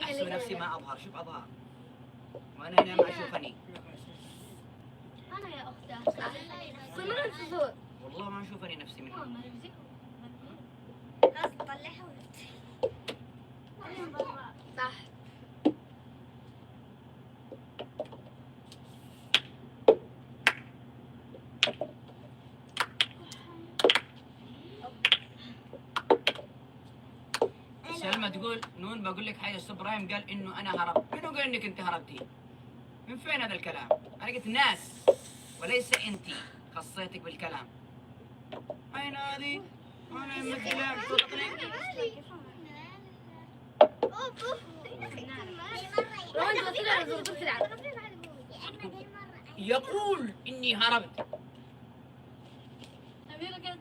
أحسب نفسي ما أظهر. شوف أظهر وأنا هنا ما أشوفني. أنا يا أختي من الفصول والله ما أشوفني نفسي من هنا. خلاص طلعها صح. سلمى تقول نون بقول لك حاجة. أستاذ إبراهيم قال إنه أنا هربت. منو قال إنك أنت هربتي؟ من فين هذا الكلام؟ أنا قلت ناس وليس أنت خصيتك بالكلام. أين هذه؟ أنا مثلك يقول إني هربت. أميرة قالت